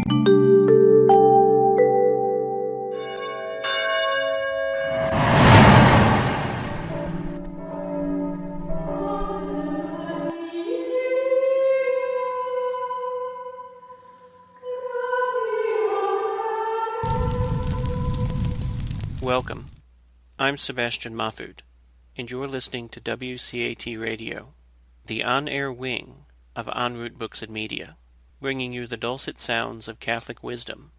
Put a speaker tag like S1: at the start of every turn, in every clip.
S1: Welcome. I'm Sebastian Mahfood, and you're listening to WCAT Radio, the on-air wing of En Route Books and Media, bringing you the dulcet sounds of Catholic wisdom.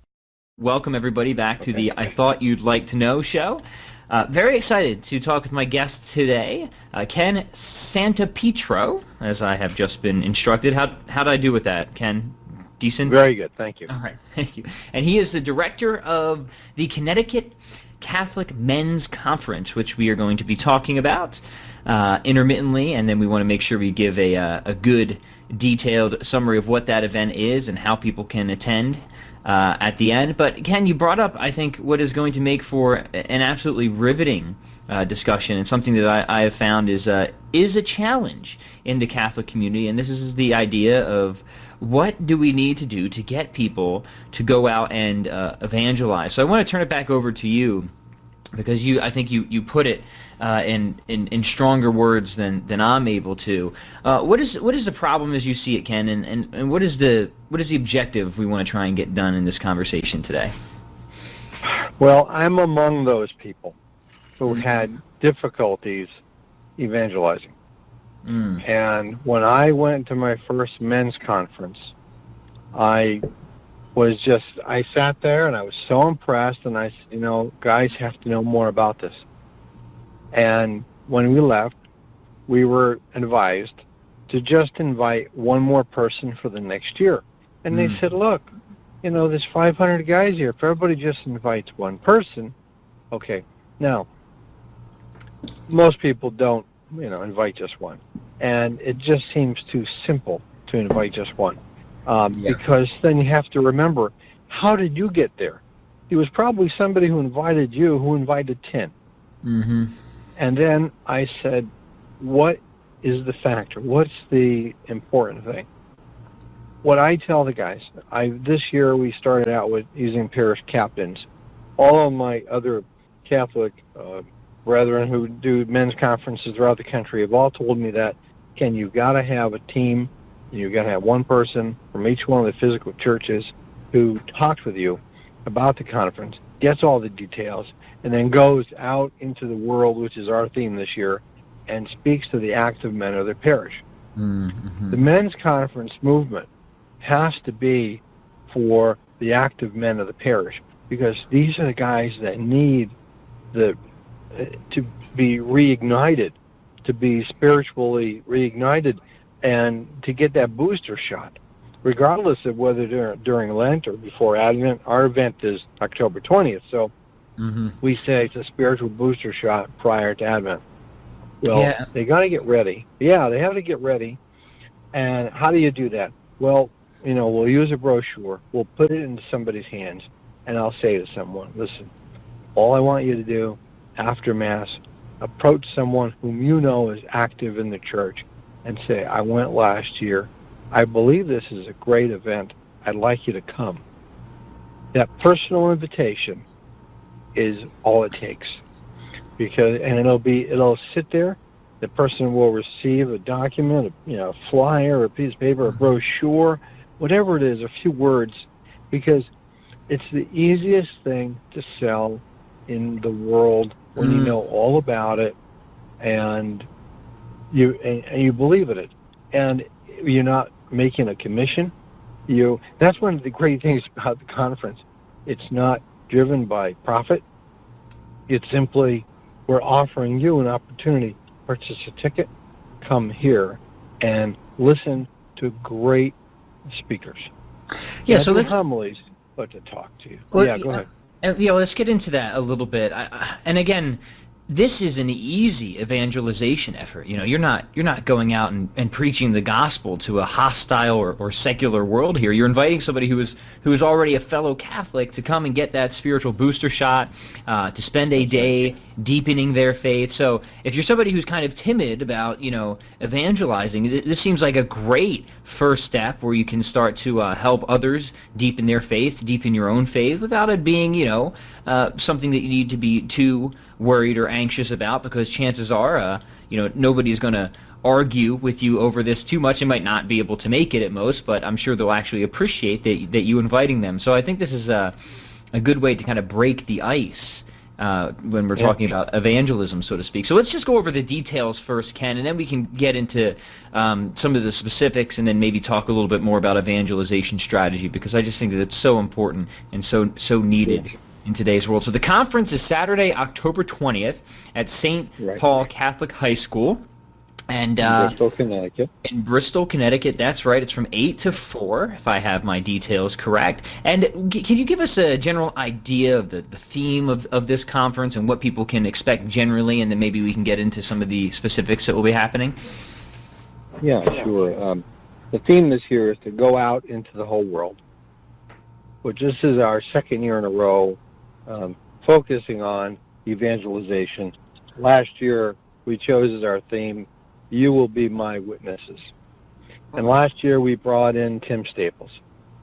S2: Welcome, everybody, back to the I Thought You'd Like to Know show. Very excited to talk with my guest today, Ken Santopietro, as I have just been instructed. How did I do with that, Ken? Decent?
S3: Very good, thank you.
S2: All right, thank you. And he is the director of the Connecticut Catholic Men's Conference, which we are going to be talking about intermittently, and then we want to make sure we give a good, detailed summary of what that event is and how people can attend at the end. But Ken, you brought up, I think, what is going to make for an absolutely riveting discussion, and something that I have found is a challenge in the Catholic community, and this is the idea of what do we need to do to get people to go out and evangelize? So I want to turn it back over to you, because I think you put it in stronger words than I'm able to. What is the problem as you see it, Ken, and what is the objective we want to try and get done in this conversation today?
S3: Well, I'm among those people who had difficulties evangelizing. And when I went to my first men's conference, I sat there and I was so impressed, and I said, guys have to know more about this. And when we left, we were advised to just invite one more person for the next year. And they said, look, there's 500 guys here. If everybody just invites one person, okay. Now, most people don't, invite just one. And it just seems too simple to invite just one. Because then you have to remember, how did you get there? It was probably somebody who invited you who invited 10. Mm-hmm. And then I said, what is the factor? What's the important thing? What I tell the guys, this year we started out with using parish captains. All of my other Catholic brethren who do men's conferences throughout the country have all told me that, Ken, you've got to have a team, you've got to have one person from each one of the physical churches who talks with you about the conference, gets all the details, and then goes out into the world, which is our theme this year, and speaks to the active men of their parish. Mm-hmm. The men's conference movement has to be for the active men of the parish, because these are the guys that need to be reignited, to be spiritually reignited, and to get that booster shot, regardless of whether during Lent or before Advent. Our event is October 20th, so we say it's a spiritual booster shot prior to Advent. Well, they got to get ready. Yeah, they have to get ready. And how do you do that? Well, we'll use a brochure, we'll put it into somebody's hands, and I'll say to someone, listen, all I want you to do after Mass, approach someone whom you know is active in the church and say, I went last year. I believe this is a great event. I'd like you to come. That personal invitation is all it takes. And it'll sit there. The person will receive a document, a flyer, a piece of paper, a brochure, whatever it is, a few words, because it's the easiest thing to sell in the world when you know all about it and you believe in it, and you're not making a commission. That's one of the great things about the conference. It's not driven by profit. It's simply, we're offering you an opportunity. Purchase a ticket, come here, and listen to great speakers. Yeah, so let's homilies, but to talk to you. Well, go ahead.
S2: Let's get into that a little bit. And again, this is an easy evangelization effort. You're not going out and preaching the gospel to a hostile or secular world here. You're inviting somebody who is already a fellow Catholic to come and get that spiritual booster shot, to spend a day deepening their faith. So if you're somebody who's kind of timid about evangelizing, this seems like a great first step where you can start to help others deepen their faith, deepen your own faith, without it being, something that you need to be too worried or anxious about, because chances are, nobody's going to argue with you over this too much. They might not be able to make it at most, but I'm sure they'll actually appreciate that you inviting them. So I think this is a good way to kind of break the ice when we're talking about evangelism, so to speak. So let's just go over the details first, Ken, and then we can get into some of the specifics, and then maybe talk a little bit more about evangelization strategy, because I just think that it's so important and so needed in today's world. So the conference is Saturday, October 20th at St. Paul Catholic High School. And
S3: Bristol, Connecticut.
S2: In Bristol, Connecticut, that's right. It's from 8 to 4, if I have my details correct. And can you give us a general idea of the theme of this conference and what people can expect generally, and then maybe we can get into some of the specifics that will be happening?
S3: Yeah, sure. The theme this year is to go out into the whole world, which this is our second year in a row focusing on evangelization. Last year we chose as our theme, "You will be my witnesses." And last year we brought in Tim Staples.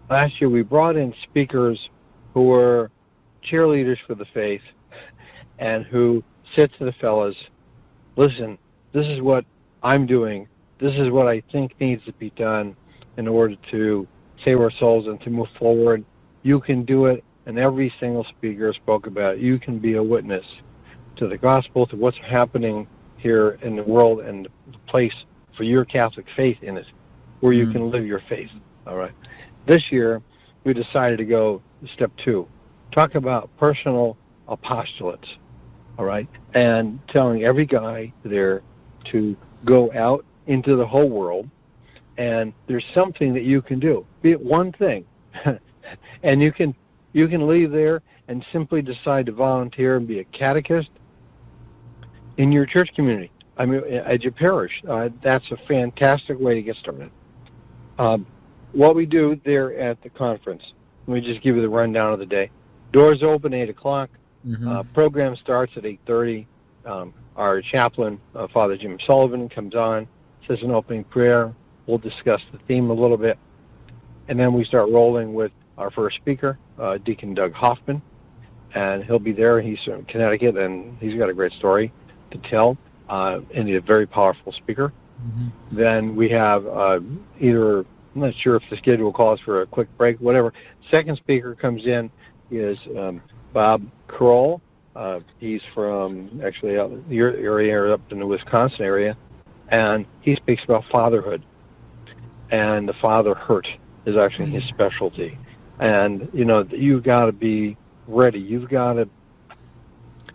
S3: Last year we brought in speakers who were cheerleaders for the faith and who said to the fellas, "Listen, this is what I'm doing. This is what I think needs to be done in order to save our souls and to move forward. You can do it." And every single speaker spoke about, you can be a witness to the gospel, to what's happening here in the world, and the place for your Catholic faith in it, where you can live your faith. All right. This year, we decided to go step 2, talk about personal apostolates. All right, and telling every guy there to go out into the whole world, and there's something that you can do. Be it one thing, and you can leave there and simply decide to volunteer and be a catechist in your church community. I mean, at your parish. That's a fantastic way to get started. What we do there at the conference, let me just give you the rundown of the day. Doors open 8 o'clock. Program starts at 8:30. Our chaplain, Father Jim Sullivan, comes on, says an opening prayer. We'll discuss the theme a little bit. And then we start rolling with our first speaker, Deacon Doug Hoffman. And he'll be there. He's from Connecticut, and he's got a great story to tell. And he's a very powerful speaker. Then we have either, I'm not sure if the schedule calls for a quick break, whatever. Second speaker comes in is Bob Kroll. He's from actually out in your area, up in the Wisconsin area, and he speaks about fatherhood. And the father hurt is actually his specialty. And, you've got to be ready. You've got to,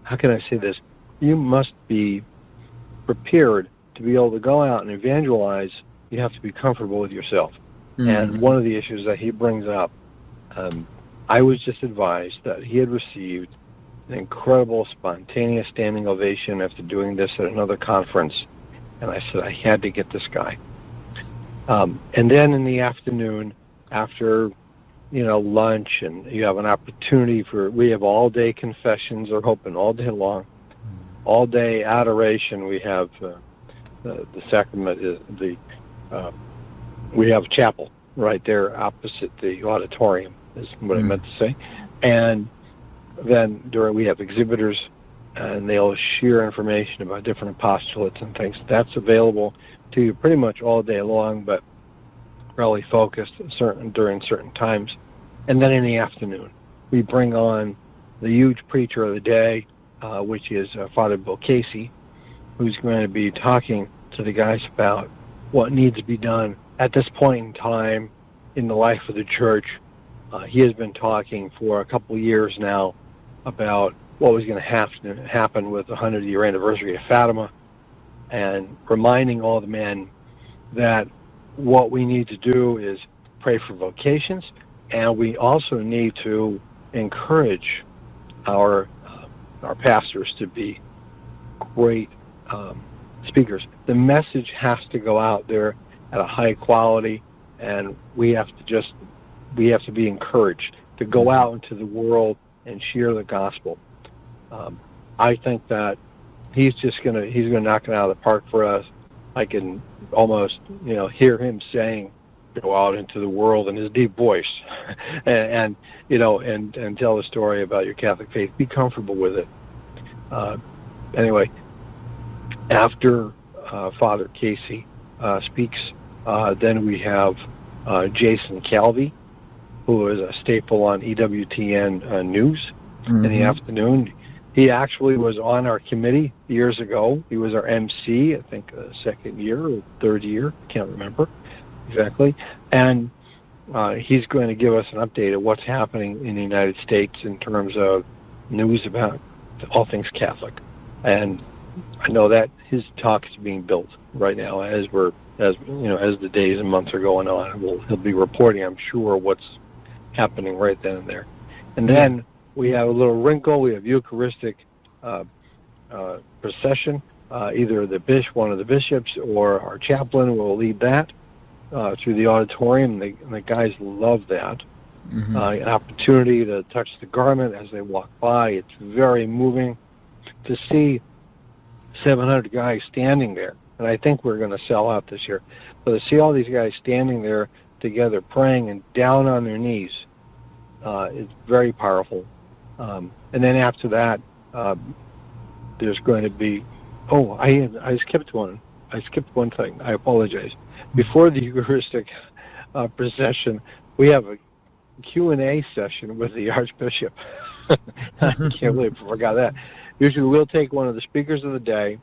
S3: how can I say this? You must be prepared to be able to go out and evangelize. You have to be comfortable with yourself. And one of the issues that he brings up, I was just advised that he had received an incredible spontaneous standing ovation after doing this at another conference. And I said, I had to get this guy. And then in the afternoon, after lunch, and you have an opportunity we have all-day confessions are open all day long. All-day adoration. We have the sacrament, we have chapel right there opposite the auditorium, is what I meant to say. And then we have exhibitors, and they'll share information about different apostolates and things. That's available to you pretty much all day long, but really focused during certain times. And then in the afternoon, we bring on the huge preacher of the day, which is Father Bill Casey, who's going to be talking to the guys about what needs to be done at this point in time in the life of the church. He has been talking for a couple of years now about what was going to happen with the 100-year anniversary of Fatima, and reminding all the men that what we need to do is pray for vocations, and we also need to encourage our pastors to be great speakers. The message has to go out there at a high quality, and we have to be encouraged to go out into the world and share the gospel. I think that he's going to knock it out of the park for us. I can almost hear him saying go out into the world in his deep voice, and tell the story about your Catholic faith. Be comfortable with it. Anyway, after Father Casey speaks, then we have Jason Calvi, who is a staple on EWTN News in the afternoon. He actually was on our committee years ago. He was our MC, I think, second year or third year. I can't remember exactly. And he's going to give us an update of what's happening in the United States in terms of news about all things Catholic. And I know that his talk is being built right now as the days and months are going on. He'll be reporting, I'm sure, what's happening right then and there. And then we have a little wrinkle. We have Eucharistic procession. Either one of the bishops or our chaplain will lead that through the auditorium. And the guys love that. An opportunity to touch the garment as they walk by. It's very moving to see 700 guys standing there. And I think we're going to sell out this year. But to see all these guys standing there together, praying and down on their knees, is very powerful. And then after that, there's going to be. Oh, I skipped one. I skipped one thing. I apologize. Before the Eucharistic procession, we have a Q&A session with the Archbishop. I can't believe I forgot that. Usually we'll take one of the speakers of the day,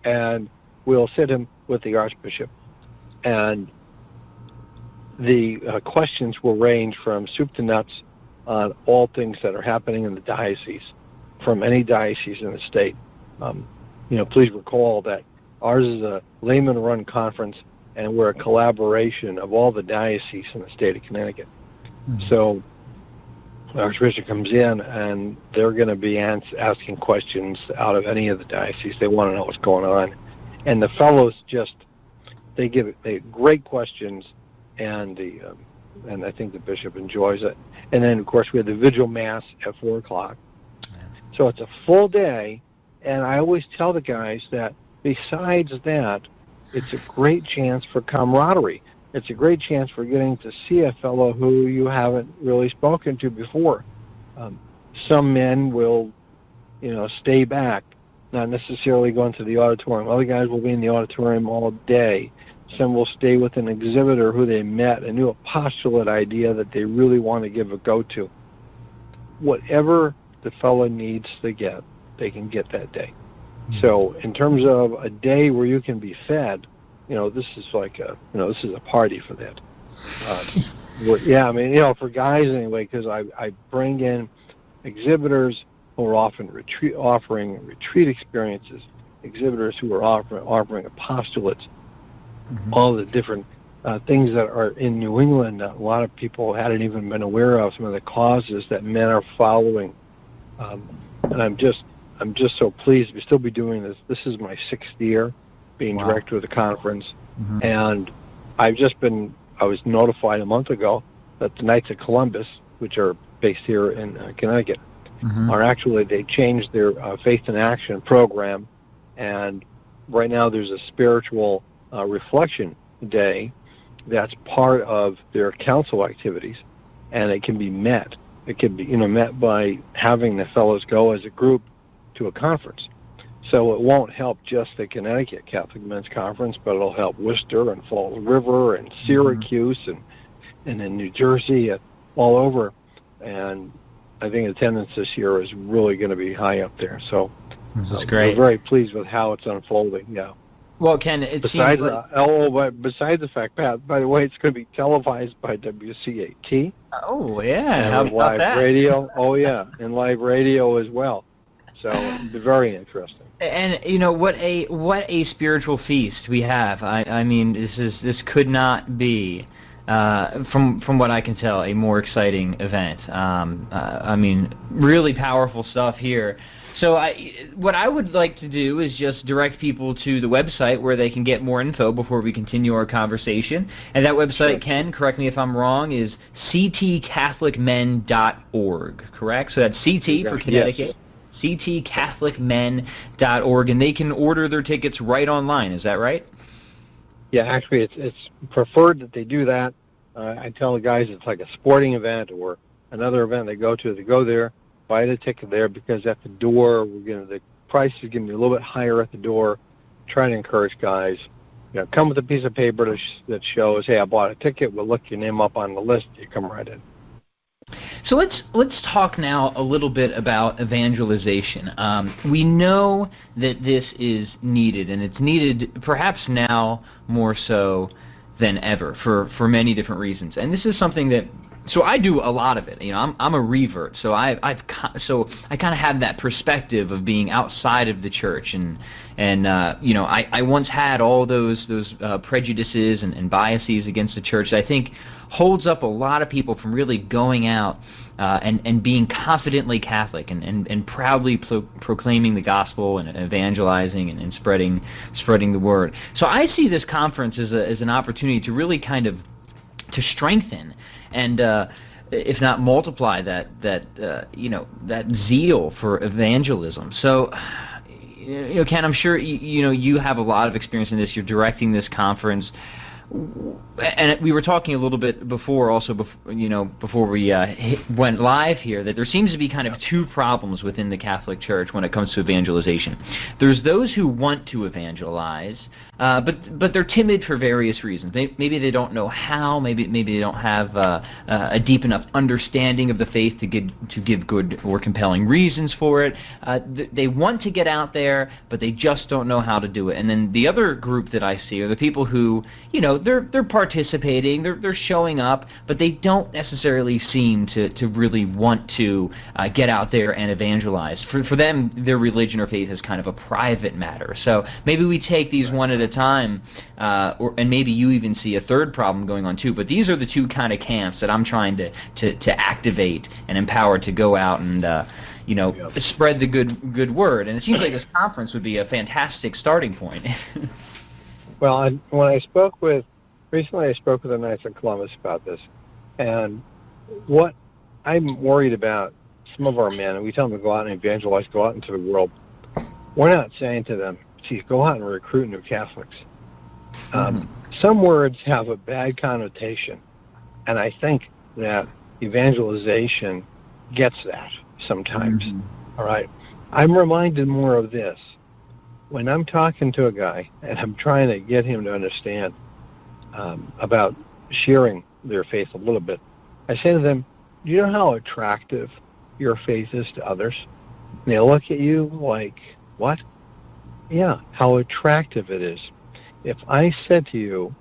S3: and we'll sit him with the Archbishop. And the questions will range from soup to nuts on all things that are happening in the diocese, from any diocese in the state. Please recall that ours is a layman-run conference, and we're a collaboration of all the dioceses in the state of Connecticut. So the Archbishop comes in, and they're going to be asking questions out of any of the dioceses. They want to know what's going on. And the fellows they give great questions, and I think the bishop enjoys it. And then, of course, we have the Vigil Mass at 4 o'clock. So it's a full day, and I always tell the guys that besides that, it's a great chance for camaraderie. It's a great chance for getting to see a fellow who you haven't really spoken to before. Some men will, stay back, not necessarily going to the auditorium. Other guys will be in the auditorium all day. Some will stay with an exhibitor who they met, a new apostolate idea that they really want to give a go to. Whatever the fellow needs to get, they can get that day. So in terms of a day where you can be fed, this is this is a party for that. For guys anyway, because I bring in exhibitors who are often offering retreat experiences, exhibitors who are offering apostolates, all the different things that are in New England that a lot of people hadn't even been aware of, some of the causes that men are following. And I'm just so pleased to still be doing this. This is my 6th year being director of the conference, and I was notified a month ago that the Knights of Columbus, which are based here in Connecticut, they changed their Faith in Action program, and right now there's a spiritual reflection day that's part of their council activities, and it can be met. It can be met by having the fellows go as a group to a conference. So it won't help just the Connecticut Catholic Men's Conference, but it'll help Worcester and Falls River and Syracuse and in New Jersey, all over. And I think attendance this year is really going to be high up there. So
S2: this is great.
S3: We're very pleased with how it's unfolding. Yeah.
S2: Well, Ken, besides
S3: the fact, Pat, by the way, it's going to be televised by WCAT.
S2: Oh yeah,
S3: and
S2: how about
S3: live
S2: that?
S3: Radio. Oh yeah, and live radio as well. So it'll be very interesting.
S2: And what a spiritual feast we have. I mean, this could not be, from what I can tell, a more exciting event. I mean, really powerful stuff here. So what I would like to do is just direct people to the website where they can get more info before we continue our conversation. And that website, Ken, correct me if I'm wrong, is ctcatholicmen.org, correct? So that's CT for Connecticut. Yes. ctcatholicmen.org, and they can order their tickets right online. Is that right?
S3: Yeah, actually, it's preferred that they do that. I tell the guys it's like a sporting event or another event they go to. They go there, buy the ticket there, because at the door the price is going to be a little bit higher at the door. Try to encourage guys, come with a piece of paper that shows, hey, I bought a ticket. We'll look your name up on the list. You come right in.
S2: So let's talk now a little bit about evangelization. We know that this is needed, and it's needed perhaps now more so than ever for many different reasons. And this is something that, so I do a lot of it. I'm a revert, so I kind of have that perspective of being outside of the church, and I once had all those prejudices and biases against the church that I think holds up a lot of people from really going out and being confidently Catholic and proudly proclaiming the gospel and evangelizing and spreading the word. So I see this conference as an opportunity to really kind of to strengthen and if not multiply that zeal for evangelism. So Ken, I'm sure you have a lot of experience in this. You're directing this conference. And we were talking a little bit before we went live here, that there seems to be kind of two problems within the Catholic Church when it comes to evangelization. There's those who want to evangelize, but they're timid for various reasons. Maybe they don't know how. Maybe they don't have a deep enough understanding of the faith to give good or compelling reasons for it. They want to get out there, but they just don't know how to do it. And then the other group that I see are the people who, they're participating, they're showing up, but they don't necessarily seem to really want to get out there and evangelize. For them, their religion or faith is kind of a private matter. So maybe we take these one at a time, and maybe you even see a third problem going on too. But these are the two kind of camps that I'm trying to activate and empower to go out and spread the good word. And it seems like this conference would be a fantastic starting point.
S3: Well, recently I spoke with the Knights of Columbus about this, and what I'm worried about, some of our men, and we tell them to go out and evangelize, go out into the world. We're not saying to them, geez, go out and recruit new Catholics. Some words have a bad connotation, and I think that evangelization gets that sometimes. All right? I'm reminded more of this. When I'm talking to a guy and I'm trying to get him to understand about sharing their faith a little bit, I say to them, do you know how attractive your faith is to others? And they look at you like, what? Yeah, how attractive it is. If I said to you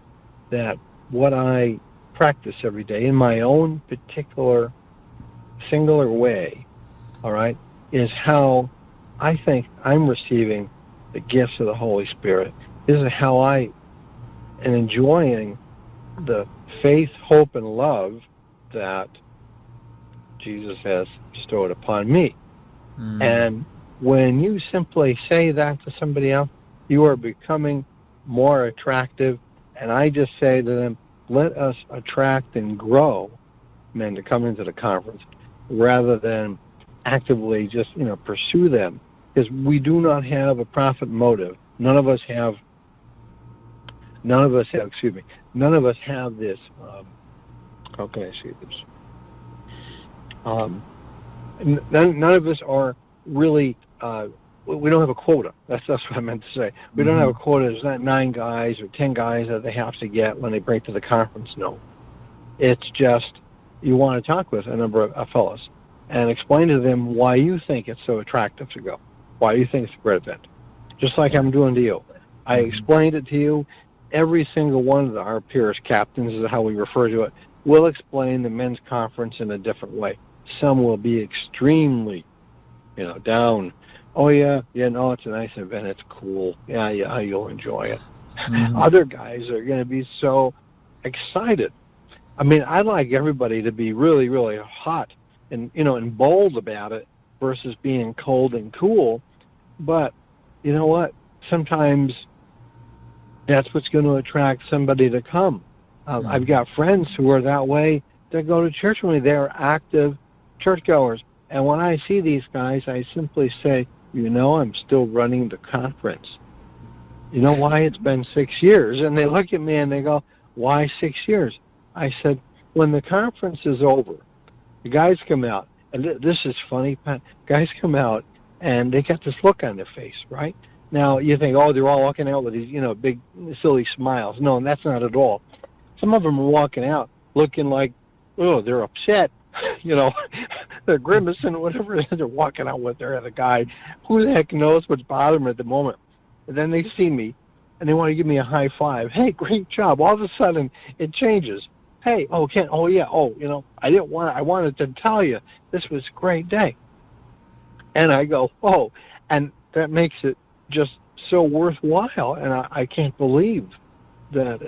S3: that what I practice every day in my own particular singular way, all right, is how I think I'm receiving the gifts of the Holy Spirit. This is how I am enjoying the faith, hope, and love that Jesus has bestowed upon me. And when you simply say that to somebody else, you are becoming more attractive. And I just say to them, let us attract and grow men to come into the conference rather than actively just pursue them. Because we do not have a profit motive. None of us have this. How can I say this? None of us are really. We don't have a quota. That's what I meant to say. We don't have a quota. There's not 9 guys or 10 guys that they have to get when they bring to the conference. No, it's just you want to talk with a number of fellows and explain to them why you think it's so attractive to go. Why you think it's a great event. Just like I'm doing to you. I explained it to you. Every single one of our peers, captains is how we refer to it, will explain the men's conference in a different way. Some will be extremely, down. Oh, yeah, no, it's a nice event. It's cool. Yeah, you'll enjoy it. Other guys are going to be so excited. I mean, I'd like everybody to be really, really hot and, and bold about it versus being cold and cool. But you know what? Sometimes that's what's going to attract somebody to come. I've got friends who are that way. They go to church with me. They're active churchgoers. And when I see these guys, I simply say, I'm still running the conference. You know why? It's been 6 years. And they look at me and they go, why 6 years? I said, when the conference is over, the guys come out, and this is funny, Pat. Guys come out, and they got this look on their face, right? Now, you think, oh, they're all walking out with these, big, silly smiles. No, and that's not at all. Some of them are walking out looking like, oh, they're upset. They're grimacing, whatever it is they're walking out with. They're the guy. Who the heck knows what's bothering them at the moment? And then they see me, and they want to give me a high five. Hey, great job. All of a sudden, it changes. Hey, oh, Ken, oh, yeah, oh, I wanted to tell you this was a great day. And I go, oh, and that makes it just so worthwhile. And I can't believe that,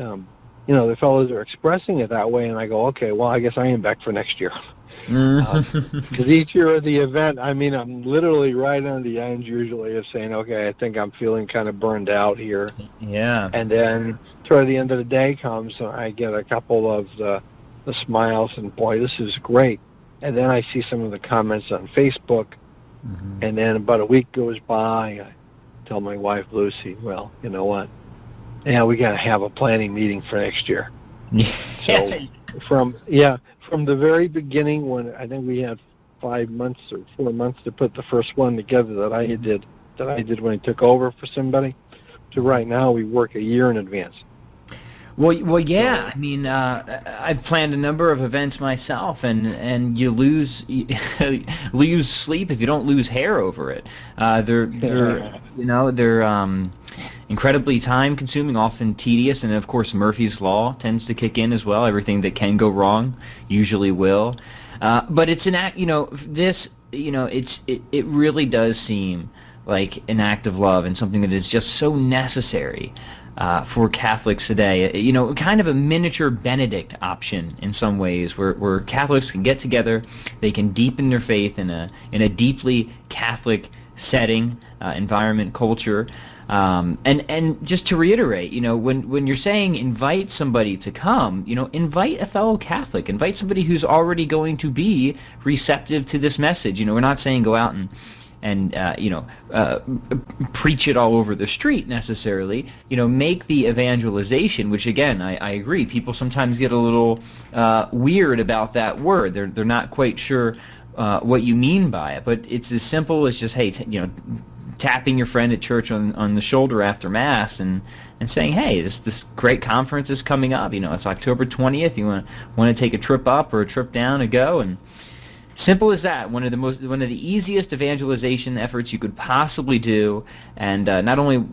S3: the fellows are expressing it that way. And I go, okay, well, I guess I am back for next year. Because each year at the event, I'm literally right on the end usually of saying, okay, I think I'm feeling kind of burned out here.
S2: Yeah.
S3: And then toward the end of the day comes, I get a couple of the smiles, and boy, this is great. And then I see some of the comments on Facebook, and then about a week goes by, I tell my wife, Lucy, well, you know what? Yeah, we got to have a planning meeting for next year. So from the very beginning, when I think we had 5 months or 4 months to put the first one together that I did when I took over for somebody, to right now we work a year in advance.
S2: Well, yeah. I've planned a number of events myself, and you lose sleep if you don't lose hair over it. They're incredibly time-consuming, often tedious, and of course Murphy's Law tends to kick in as well. Everything that can go wrong usually will. But it's an act. It really does seem like an act of love and something that is just so necessary for Catholics today. Kind of a miniature Benedict option in some ways, where Catholics can get together, they can deepen their faith in a deeply Catholic setting, environment, culture. And just to reiterate, when you're saying invite somebody to come, invite a fellow Catholic, invite somebody who's already going to be receptive to this message. We're not saying go out and preach it all over the street necessarily. Make the evangelization, which again, I agree, people sometimes get a little weird about that word. They're not quite sure what you mean by it, but it's as simple as just, hey, tapping your friend at church on the shoulder after Mass and saying, hey, this great conference is coming up. It's October 20th. You want to take a trip up or a trip down to go, and simple as that. One of the easiest evangelization efforts you could possibly do, and not only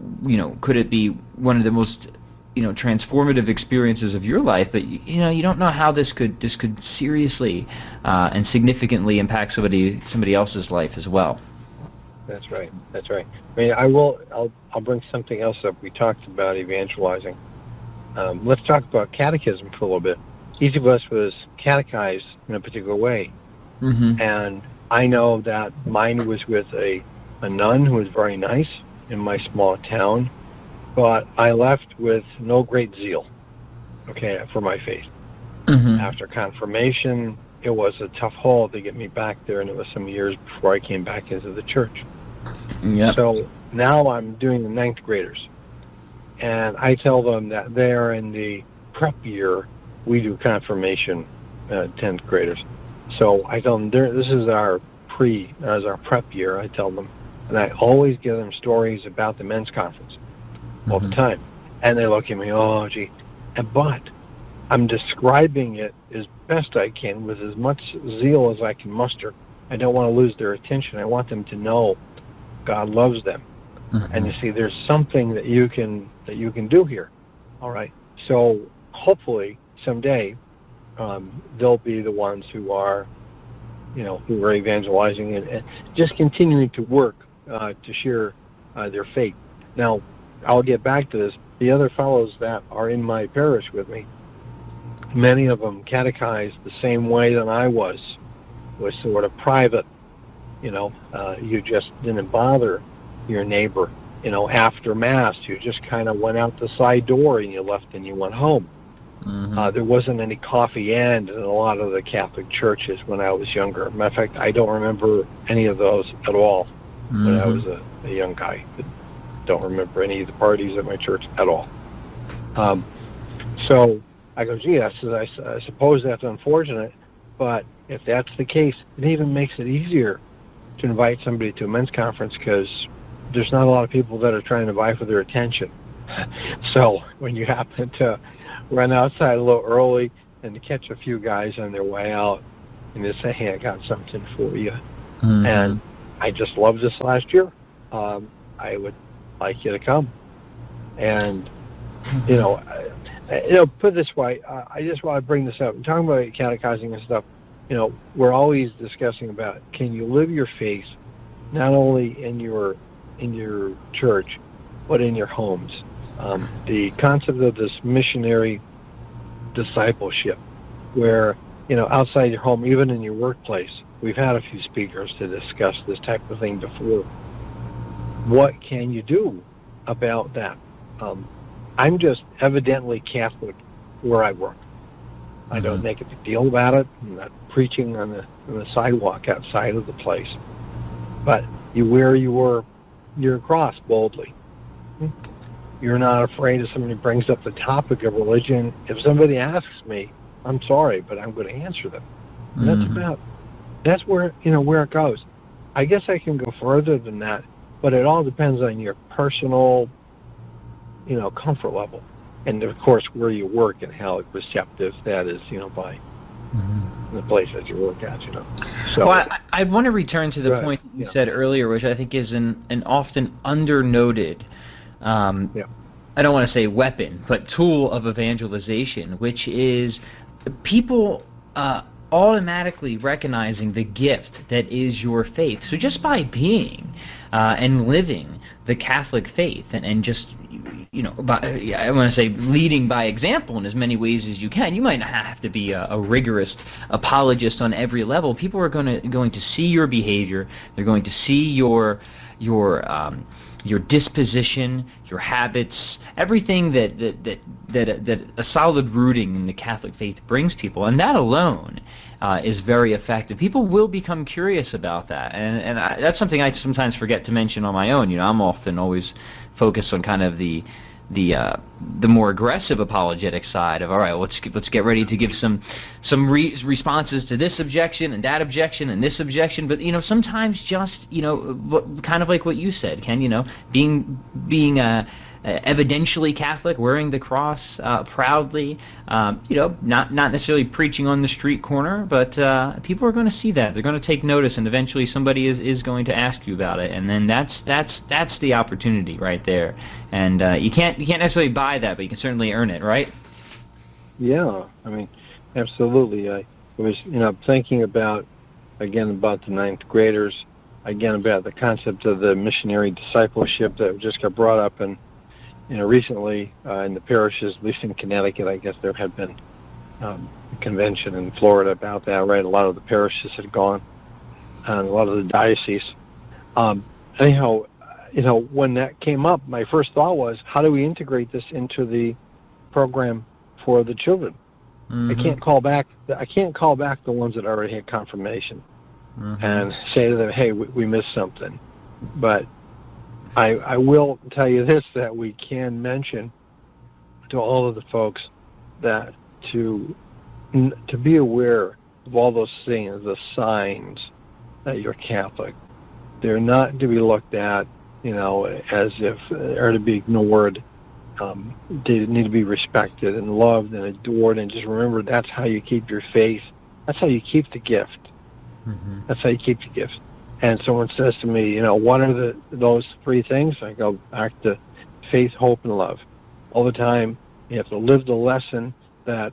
S2: could it be one of the most transformative experiences of your life, but you don't know how this could seriously and significantly impact somebody else's life as well.
S3: That's right. I'll bring something else up. We talked about evangelizing. Let's talk about catechism for a little bit. Each of us was catechized in a particular way. Mm-hmm. And I know that mine was with a nun who was very nice in my small town, but I left with no great zeal, for my faith. Mm-hmm. After confirmation, it was a tough haul to get me back there, and it was some years before I came back into the church. Yep. So now I'm doing the 9th graders, and I tell them that they're in the prep year. We do confirmation 10th graders. So I tell them, this is our prep year, I tell them. And I always give them stories about the men's conference all the time. And they look at me, oh, gee. But I'm describing it as best I can with as much zeal as I can muster. I don't want to lose their attention. I want them to know God loves them. Mm-hmm. And you see, there's something that you can do here. All right. So hopefully someday they'll be the ones who are evangelizing and just continuing to work to share their faith. Now, I'll get back to this. The other fellows that are in my parish with me, many of them catechized the same way that I was sort of private. You just didn't bother your neighbor. After Mass, you just kind of went out the side door and you left and you went home. Mm-hmm. There wasn't any coffee and in a lot of the Catholic churches when I was younger. Matter of fact, I don't remember any of those at all when I was a young guy. Don't remember any of the parties at my church at all. So I go, gee, I suppose that's unfortunate, but if that's the case, it even makes it easier to invite somebody to a men's conference because there's not a lot of people that are trying to vie for their attention. So when you happen to run outside a little early and to catch a few guys on their way out and they say, hey, I got something for you. Mm-hmm. And I just loved this last year. I would like you to come. And, put it this way, I just want to bring this up. I'm talking about catechizing and stuff. We're always discussing about, can you live your faith not only in your church, but in your homes? The concept of this missionary discipleship, where, outside your home, even in your workplace, we've had a few speakers to discuss this type of thing before. What can you do about that? I'm just evidently Catholic where I work. I don't make a big deal about it. I'm not preaching on the sidewalk outside of the place. But you wear your cross boldly. You're not afraid if somebody brings up the topic of religion. If somebody asks me, I'm sorry, but I'm going to answer them. And that's where it goes. I guess I can go further than that, but it all depends on your personal, comfort level. And, of course, where you work and how receptive that is, by the place that you work at, So,
S2: well, I want to return to the point you said earlier, which I think is an often undernoted, I don't want to say weapon, but tool of evangelization, which is people automatically recognizing the gift that is your faith. So just by being and living the Catholic faith and just, I want to say leading by example in as many ways as you can. You might not have to be a rigorous apologist on every level. People are going to see your behavior. They're going to see your disposition, your habits, everything that a solid rooting in the Catholic faith brings people, and that alone is very effective. People will become curious about that, and that's something I sometimes forget to mention on my own. I'm often always focused on kind of the more aggressive apologetic side of, all right, let's get ready to give some responses to this objection and that objection and this objection. But sometimes just kind of like what you said, Ken. Being evidentially Catholic, wearing the cross proudly. Not necessarily preaching on the street corner, but people are going to see that. They're going to take notice, and eventually somebody is going to ask you about it, and then that's the opportunity right there. And you can't necessarily buy that, but you can certainly earn it, right?
S3: Yeah, I mean, absolutely. I was thinking about the ninth graders, about the concept of the missionary discipleship that just got brought up and. Recently in the parishes, at least in Connecticut, I guess there had been a convention in Florida about that, right? A lot of the parishes had gone, and a lot of the dioceses. Anyhow, when that came up, my first thought was, how do we integrate this into the program for the children? I can't call back the ones that already had confirmation and say to them, hey, we missed something. But I will tell you this, that we can mention to all of the folks that to be aware of all those things, the signs that you're Catholic. They're not to be looked at, as if or to be ignored. They need to be respected and loved and adored. And just remember, that's how you keep your faith. That's how you keep the gift. That's how you keep the gift. And someone says to me, what are those three things? I go back to faith, hope, and love. All the time, you have to live the lesson that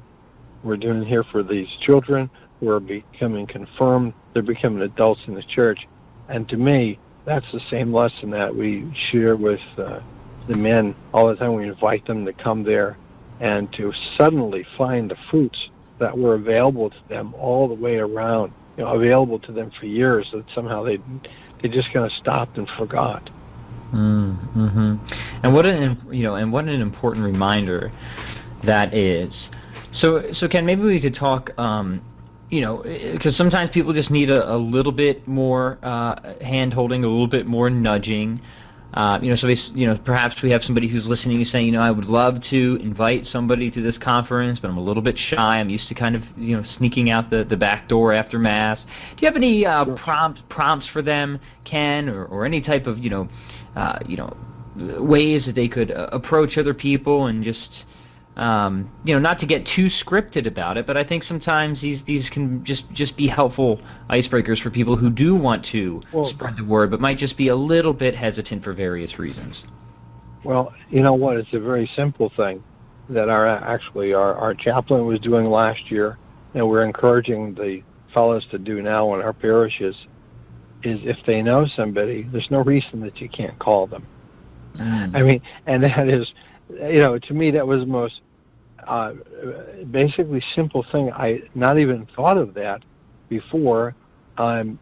S3: we're doing here for these children who are becoming confirmed. They're becoming adults in the church. And to me, that's the same lesson that we share with the men all the time. We invite them to come there and to suddenly find the fruits that were available to them all the way around. Available to them for years, that somehow they just kind of stopped and forgot.
S2: And what an important reminder that is. So Ken, maybe we could talk. Because sometimes people just need a little bit more hand holding, a little bit more nudging. Perhaps we have somebody who's listening and saying, I would love to invite somebody to this conference, but I'm a little bit shy. I'm used to kind of, sneaking out the back door after Mass. Do you have any prompts for them, Ken, or any type of, ways that they could approach other people and just, not to get too scripted about it, but I think sometimes these can just be helpful icebreakers for people who do want to spread the word, but might just be a little bit hesitant for various reasons.
S3: Well, you know what? It's a very simple thing that our chaplain was doing last year, and we're encouraging the fellows to do now in our parishes, is if they know somebody, there's no reason that you can't call them. I mean, and that is, to me, that was the most basically simple thing. I not even thought of that before. When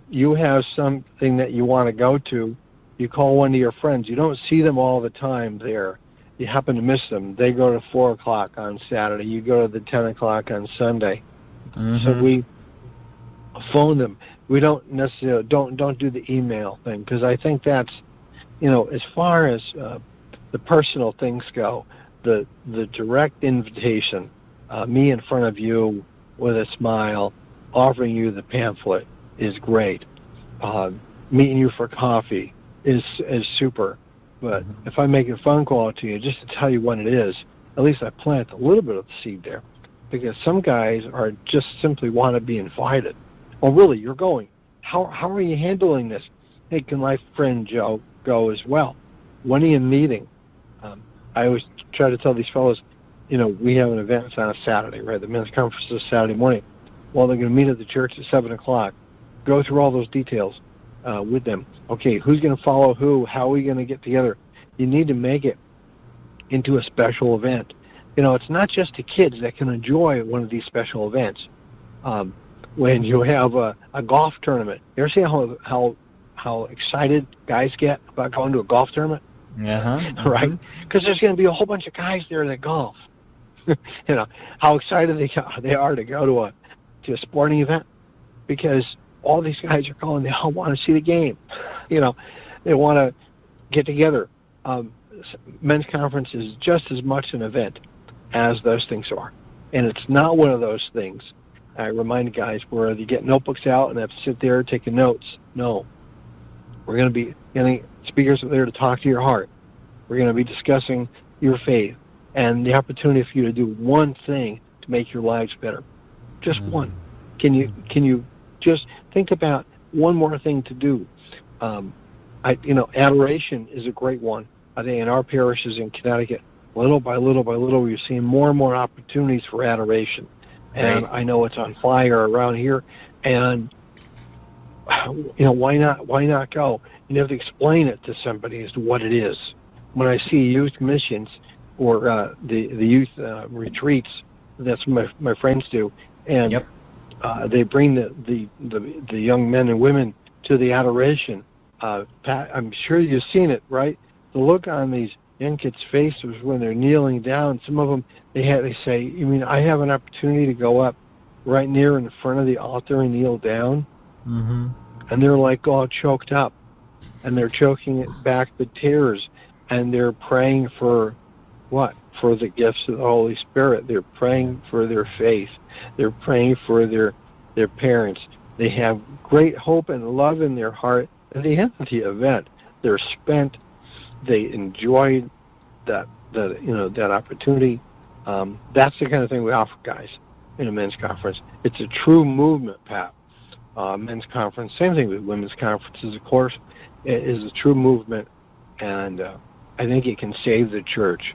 S3: you have something that you want to go to, you call one of your friends. You don't see them all the time there. You happen to miss them. They go to 4 o'clock on Saturday. You go to the 10 o'clock on Sunday. So we phone them. We don't necessarily don't do the email thing, because I think that's, as far as the personal things go, the direct invitation, me in front of you with a smile, offering you the pamphlet is great. Meeting you for coffee is super. But if I make a phone call to you just to tell you what it is, at least I plant a little bit of the seed there, because some guys are just simply want to be invited. Oh, really? You're going? How are you handling this? Hey, can my friend Joe go as well? When are you meeting? I always try to tell these fellows, we have an event, it's on a Saturday, right? The men's conference is Saturday morning. Well, they're going to meet at the church at 7 o'clock. Go through all those details with them. Okay, who's going to follow who? How are we going to get together? You need to make it into a special event. It's not just the kids that can enjoy one of these special events. When you have a golf tournament, you ever see how excited guys get about going to a golf tournament? Right? Because there's going to be a whole bunch of guys there that golf. How excited they are to go to a sporting event, because all these guys are going. They all want to see the game. They want to get together. Men's conference is just as much an event as those things are, and it's not one of those things. I remind guys where you get notebooks out and have to sit there taking notes. No. We're going to be getting speakers there to talk to your heart. We're going to be discussing your faith and the opportunity for you to do one thing to make your lives better. Just one. Can you just think about one more thing to do? Adoration is a great one. I think in our parishes in Connecticut, little by little by little, we're seeing more and more opportunities for adoration. And I know it's on fire around here, and why not go? You have to explain it to somebody as to what it is. When I see youth missions or the youth retreats, that's what my friends do, and they bring the young men and women to the adoration. Pat, I'm sure you've seen it, right? The look on these young kids' faces when they're kneeling down. Some of them, they say, "You mean I have an opportunity to go up right near in front of the altar and kneel down?" And they're like all choked up, and they're choking it back the tears, and they're praying for what? For the gifts of the Holy Spirit. They're praying for their faith. They're praying for their parents. They have great hope and love in their heart. At the end of the event, they're spent. They enjoyed that opportunity. That's the kind of thing we offer guys in a men's conference. It's a true movement, Pat. Men's conference, same thing with women's conferences, of course. It is a true movement, and I think it can save the church.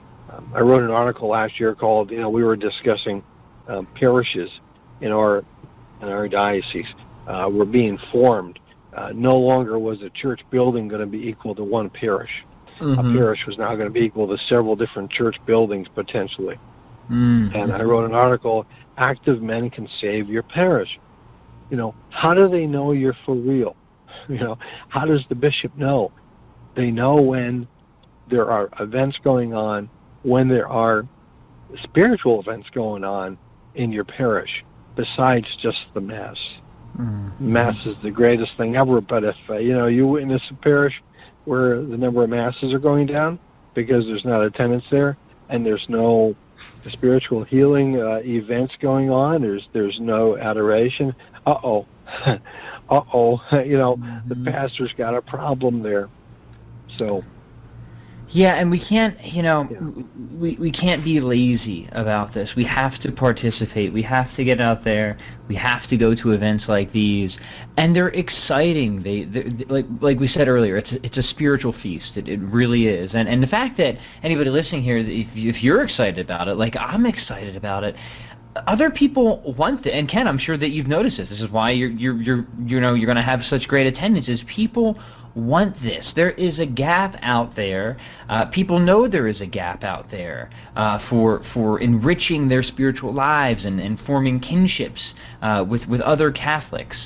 S3: I wrote an article last year called, we were discussing parishes in our diocese were being formed. No longer was a church building going to be equal to one parish. A parish was now going to be equal to several different church buildings potentially. And I wrote an article, Active Men Can Save Your Parish. How do they know you're for real? How does the bishop know? They know when there are events going on, when there are spiritual events going on in your parish, besides just the Mass. Mass is the greatest thing ever, but if you witness a parish where the number of masses are going down because there's not attendance there, and there's no spiritual healing events going on, there's no adoration, the pastor's got a problem there. So.
S2: Yeah, and we can't, we can't be lazy about this. We have to participate. We have to get out there. We have to go to events like these, and they're exciting. They're like we said earlier, it's a spiritual feast. It really is. And the fact that anybody listening here, if you're excited about it, like I'm excited about it, other people want it. And Ken, I'm sure that you've noticed this. This is why you're going to have such great attendance. Is people want this. There is a gap out there. People know there is a gap out there for enriching their spiritual lives and forming kinships with other Catholics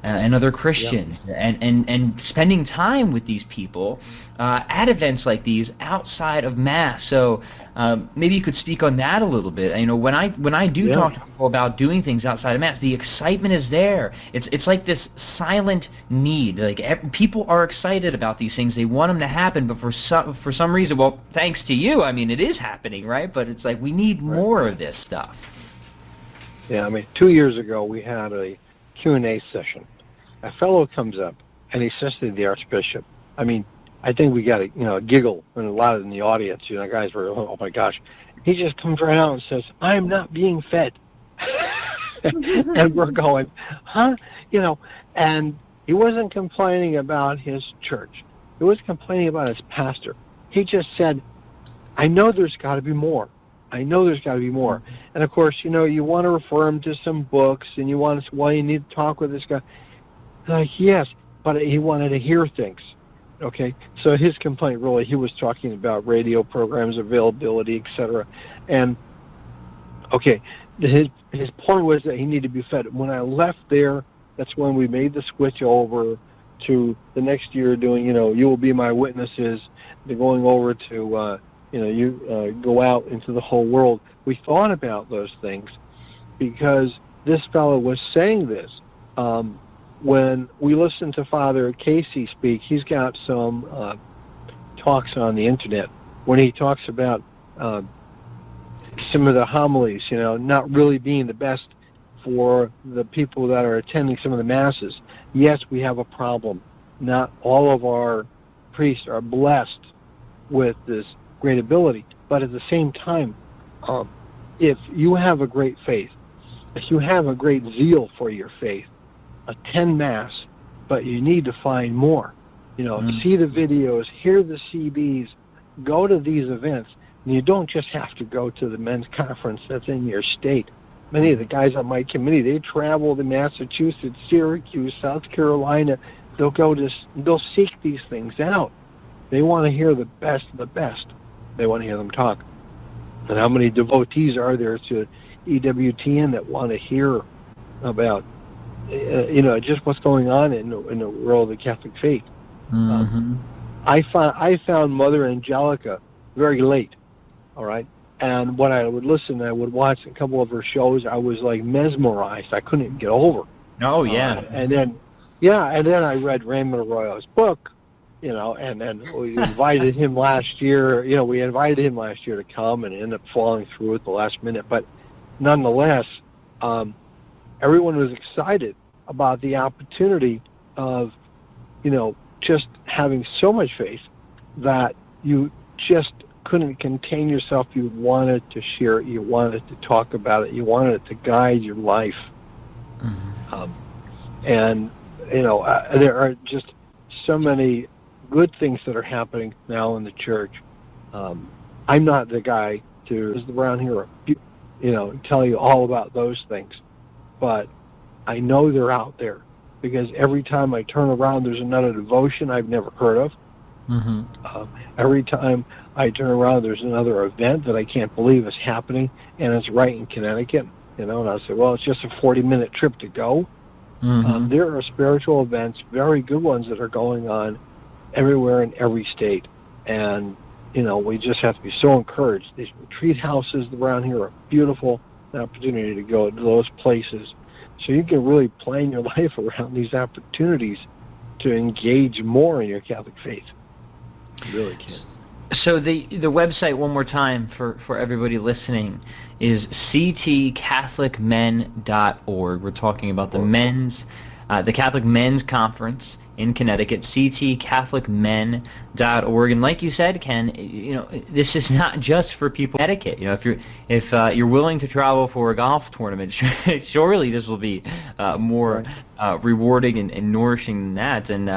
S2: and other Christians, and spending time with these people at events like these outside of Mass. So maybe you could speak on that a little bit. When I do talk to people about doing things outside of Mass, the excitement is there. It's like this silent need. Like people are excited about these things. They want them to happen, but for some reason, well, thanks to you, it is happening, right? But it's like we need more of this stuff.
S3: Yeah, 2 years ago we had a Q&A session. A fellow comes up and he says to the Archbishop, I think we got a giggle and a lot in the audience. Guys were, oh my gosh. He just comes right out and says, "I am not being fed." And we're going, huh? And he wasn't complaining about his church. He was complaining about his pastor. He just said, I know there's got to be more. I know there's got to be more. And of course, you want to refer him to some books, and you want to say, well, you need to talk with this guy. Like, yes, but he wanted to hear things. Okay, so his complaint really, he was talking about radio programs, availability, etc. And okay, his point was that he needed to be fed. When I left there, that's when we made the switch over to the next year doing, you will be my witnesses, to going over to, go out into the whole world. We thought about those things because this fellow was saying this. When we listen to Father Casey speak, he's got some talks on the internet when he talks about some of the homilies, not really being the best for the people that are attending some of the masses. Yes, we have a problem. Not all of our priests are blessed with this great ability, but at the same time, if you have a great faith, if you have a great zeal for your faith, attend Mass, but you need to find more. See the videos, hear the CDs, go to these events. And you don't just have to go to the men's conference that's in your state. Many of the guys on my committee, they travel to Massachusetts, Syracuse, South Carolina. They'll seek these things out. They want to hear the best of the best. They want to hear them talk. And how many devotees are there to EWTN that want to hear about just what's going on in the world of the Catholic faith?
S2: Mm-hmm.
S3: I found Mother Angelica very late, all right? And when I would listen, I would watch a couple of her shows. I was like mesmerized. I couldn't even get over.
S2: Oh, yeah.
S3: And then I read Raymond Arroyo's book, and then we invited him last year. We invited him last year to come and ended up falling through at the last minute. But nonetheless, everyone was excited about the opportunity of, just having so much faith that you just couldn't contain yourself. You wanted to share it. You wanted to talk about it. You wanted it to guide your life. Mm-hmm. There are just so many good things that are happening now in the church. I'm not the guy to sit around here, tell you all about those things, but I know they're out there because every time I turn around, there's another devotion I've never heard of. Mm-hmm. Every time I turn around, there's another event that I can't believe is happening, and it's right in Connecticut. And I say, well, it's just a 40-minute trip to go. Mm-hmm. There are spiritual events, very good ones, that are going on everywhere in every state. And, we just have to be so encouraged. These retreat houses around here are beautiful. an opportunity to go to those places. So you can really plan your life around these opportunities to engage more in your Catholic faith. You really can.
S2: So the website, one more time for everybody listening, is ctcatholicmen.org. We're talking about the Catholic Men's Conference in Connecticut, ctcatholicmen.org. And like you said, Ken, this is not just for people in Connecticut. If you're willing to travel for a golf tournament, surely this will be more rewarding and nourishing than that. And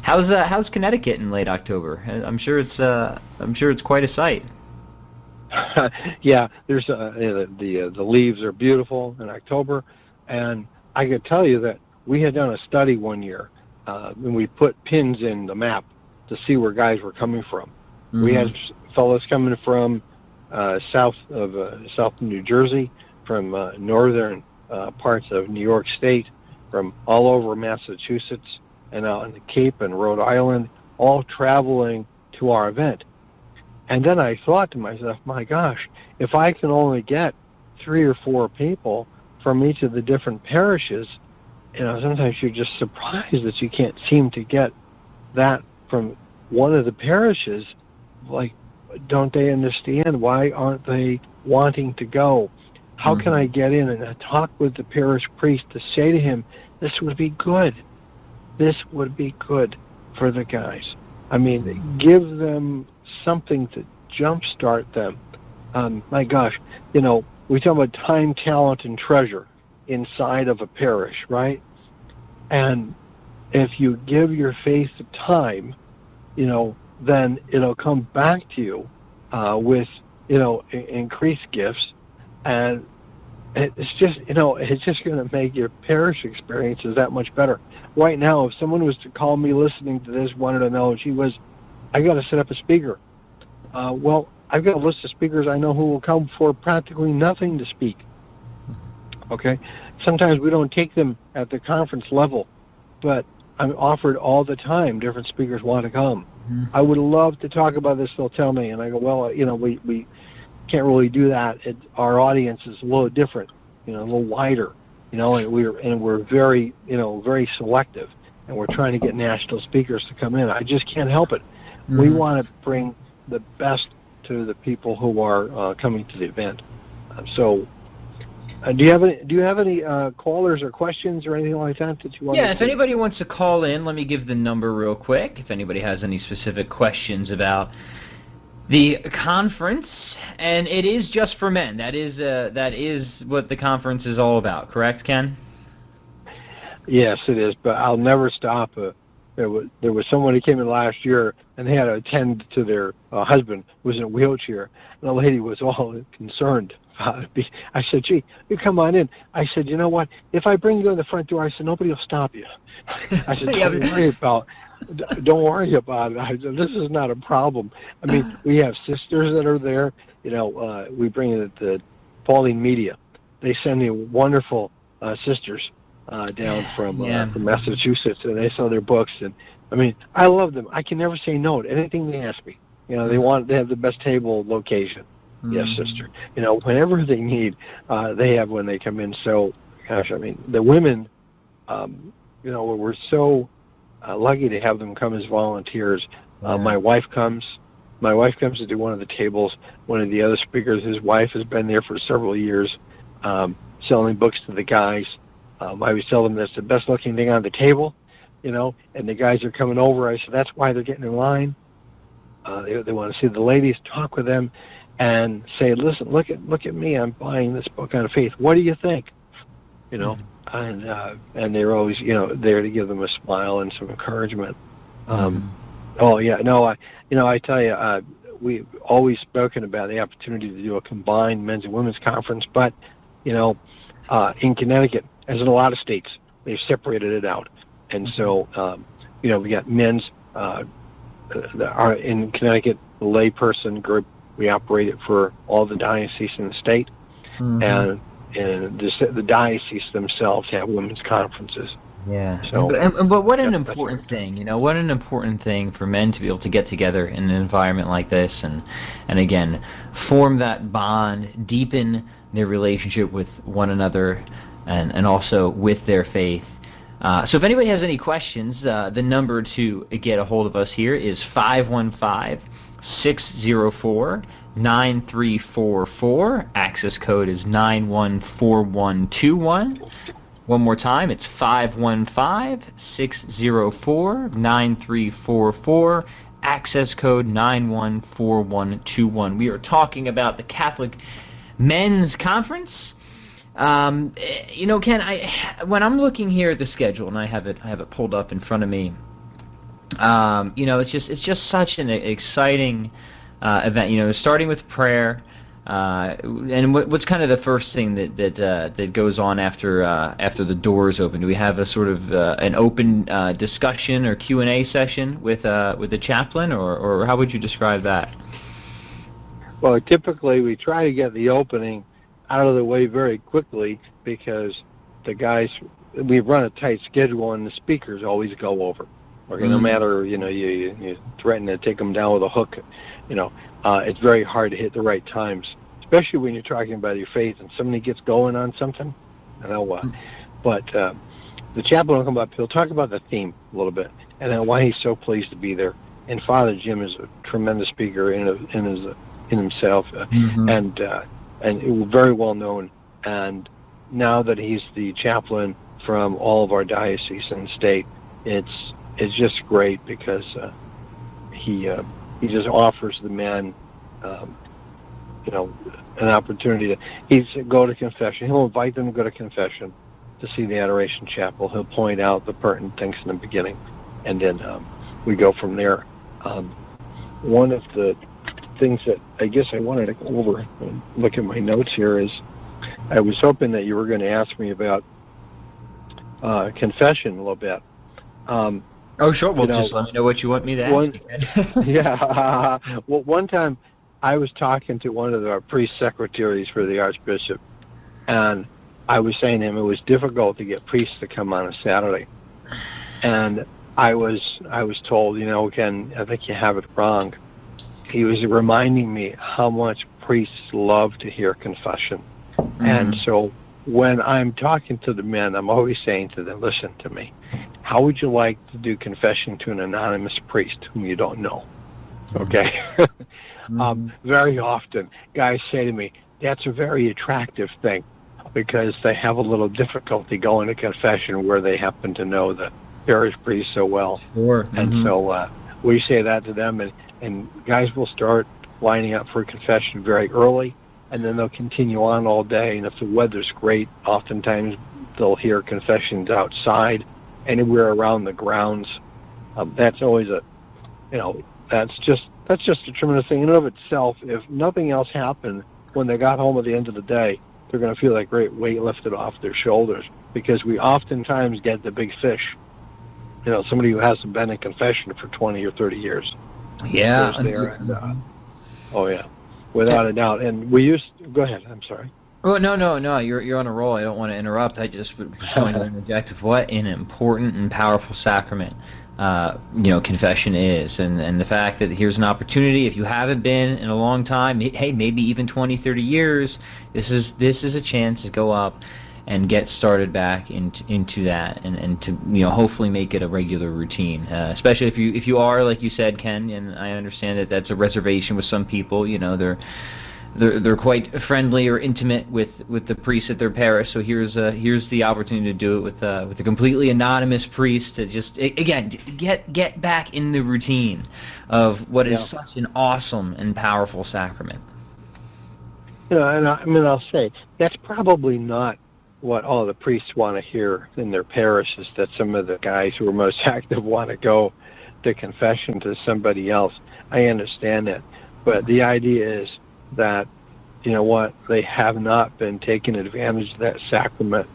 S2: how's Connecticut in late October? I'm sure it's quite a sight.
S3: Yeah, there's the leaves are beautiful in October, and I could tell you that we had done a study one year. And we put pins in the map to see where guys were coming from. Mm-hmm. We had fellows coming from south of New Jersey, from northern parts of New York State, from all over Massachusetts, and out in the Cape and Rhode Island, all traveling to our event. And then I thought to myself, my gosh, if I can only get 3 or 4 people from each of the different parishes, sometimes you're just surprised that you can't seem to get that from one of the parishes. Like, don't they understand? Why aren't they wanting to go? How can I get in and talk with the parish priest to say to him, this would be good. This would be good for the guys. I mean, give them something to jumpstart them. My gosh, we talk about time, talent, and treasure inside of a parish, right? And if you give your faith the time, then it'll come back to you with, increased gifts, and it's just going to make your parish experiences that much better. Right now, if someone was to call me listening to this, wanted to know, I got to set up a speaker. Well, I've got a list of speakers I know who will come for practically nothing to speak. Okay? Sometimes we don't take them at the conference level, but I'm offered all the time different speakers want to come. Mm-hmm. I would love to talk about this, they'll tell me, and I go, well, we can't really do that. Our audience is a little different, a little wider, and we're very, very selective, and we're trying to get national speakers to come in. I just can't help it. Mm-hmm. We want to bring the best to the people who are coming to the event. Do you have any callers or questions or anything like that you want?
S2: Yeah, if anybody wants to call in, let me give the number real quick. If anybody has any specific questions about the conference, and it is just for men. That is what the conference is all about. Correct, Ken?
S3: Yes, it is. But I'll never stop. There was someone who came in last year, and they had to attend to their husband who was in a wheelchair, and the lady was all concerned. I said, gee, you come on in. I said, you know what? If I bring you in the front door, I said, nobody will stop you. I said, don't worry about it. I said, this is not a problem. I mean, we have sisters that are there. We bring in the Pauline Media. They send me wonderful sisters down from Massachusetts, and they sell their books. And I mean, I love them. I can never say no to anything they ask me. They have the best table location. Yes, sister. Whenever they need, they have when they come in. So, gosh, I mean, the women, we're so lucky to have them come as volunteers. My wife comes to do one of the tables. One of the other speakers, his wife has been there for several years, selling books to the guys. I always tell them that's the best looking thing on the table, and the guys are coming over. I said, that's why they're getting in line. They want to see the ladies, talk with them, and say, listen, look at me. I'm buying this book on faith. What do you think? And they're always, there to give them a smile and some encouragement. I tell you, we've always spoken about the opportunity to do a combined men's and women's conference, but, in Connecticut, as in a lot of states, they've separated it out. And so, we got men's, are in Connecticut, the layperson group. We operate it for all the dioceses in the state, and the dioceses themselves have women's conferences.
S2: Yeah.
S3: So,
S2: but what an important thing, what an important thing for men to be able to get together in an environment like this and again, form that bond, deepen their relationship with one another and also with their faith. So if anybody has any questions, the number to get a hold of us here is 515-604-9344. Access code is 914121. One more time, it's 515-604-9344. Access code 914121. We are talking about the Catholic Men's Conference. Ken, when I'm looking here at the schedule, and I have it pulled up in front of me. It's just such an exciting event. Starting with prayer, and what's kind of the first thing that goes on after the doors open? Do we have a sort of an open discussion or Q&A session with the chaplain, or how would you describe that?
S3: Well, typically we try to get the opening out of the way very quickly because the guys, we run a tight schedule and the speakers always go over. Okay, no matter, you threaten to take them down with a hook, it's very hard to hit the right times, especially when you're talking about your faith and somebody gets going on something. But the chaplain will come up, he'll talk about the theme a little bit and then why he's so pleased to be there. And Father Jim is a tremendous speaker in himself, and very well known. And now that he's the chaplain from all of our dioceses and state, it's just great because he just offers the men, an opportunity to go to confession. He'll invite them to go to confession to see the Adoration Chapel. He'll point out the pertinent things in the beginning, and then we go from there. One of the things that I guess I wanted to go over and look at my notes here is I was hoping that you were going to ask me about confession a little bit.
S2: Oh, sure. Well, just let me know what you want me to ask.
S3: Well, one time I was talking to one of our priest secretaries for the Archbishop, and I was saying to him it was difficult to get priests to come on a Saturday. And I was told, Ken, I think you have it wrong. He was reminding me how much priests love to hear confession. Mm-hmm. And so when I'm talking to the men, I'm always saying to them, listen to me. How would you like to do confession to an anonymous priest whom you don't know? Okay? Very often, guys say to me, that's a very attractive thing because they have a little difficulty going to confession where they happen to know the parish priest so well.
S2: Sure.
S3: And so we say that to them, and guys will start lining up for confession very early, and then they'll continue on all day. And if the weather's great, oftentimes they'll hear confessions outside, anywhere around the grounds. That's always that's just a tremendous thing in and of itself. If nothing else happened, when they got home at the end of the day, they're going to feel that great weight lifted off their shoulders, because we oftentimes get the big fish. Somebody who hasn't been in confession for 20 or 30 years.
S2: Yeah.
S3: There oh, yeah. Without a doubt. And we go ahead, I'm sorry.
S2: Oh, no, you're on a roll. I don't want to interrupt. I just was going to interject of what an important and powerful sacrament, confession is. And the fact that here's an opportunity, if you haven't been in a long time, hey, maybe even 20, 30 years, this is a chance to go up and get started back into that, and to hopefully make it a regular routine. Especially if you are, like you said, Ken, and I understand that that's a reservation with some people. They're quite friendly or intimate with the priest at their parish. So here's the opportunity to do it with a completely anonymous priest to just again get back in the routine of what is such an awesome and powerful sacrament.
S3: And I'll say that's probably not what all the priests want to hear in their parishes, that some of the guys who are most active want to go to confession to somebody else. I understand that. But the idea is that, they have not been taking advantage of that sacrament.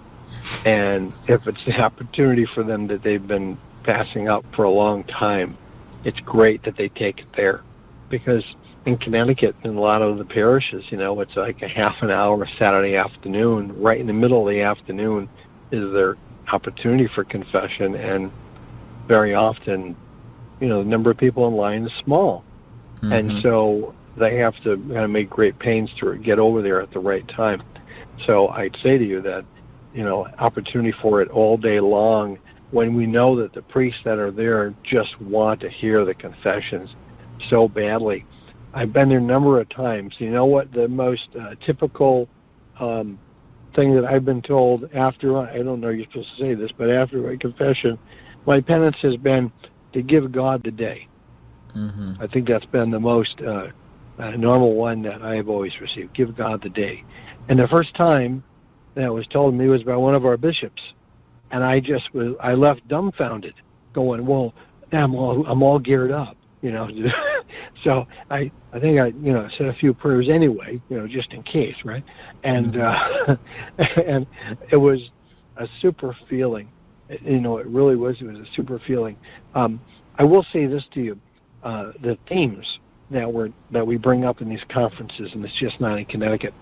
S3: And if it's the opportunity for them that they've been passing up for a long time, it's great that they take it there. Because in Connecticut, in a lot of the parishes, it's like a half an hour Saturday afternoon. Right in the middle of the afternoon is their opportunity for confession, and very often, the number of people in line is small. Mm-hmm. And so they have to kind of make great pains to get over there at the right time. So I'd say to you that, opportunity for it all day long, when we know that the priests that are there just want to hear the confessions so badly. I've been there a number of times. You know what the most typical thing that I've been told after, I don't know you're supposed to say this, but after my confession, my penance has been to give God the day. Mm-hmm. I think that's been the most normal one that I have always received, give God the day. And the first time that was told me was by one of our bishops. And I left dumbfounded, going, well, I'm all geared up, So I think I said a few prayers anyway, just in case, right? And and it was a super feeling. It really was. It was a super feeling. I will say this to you: the themes that we bring up in these conferences, and it's just not in Connecticut,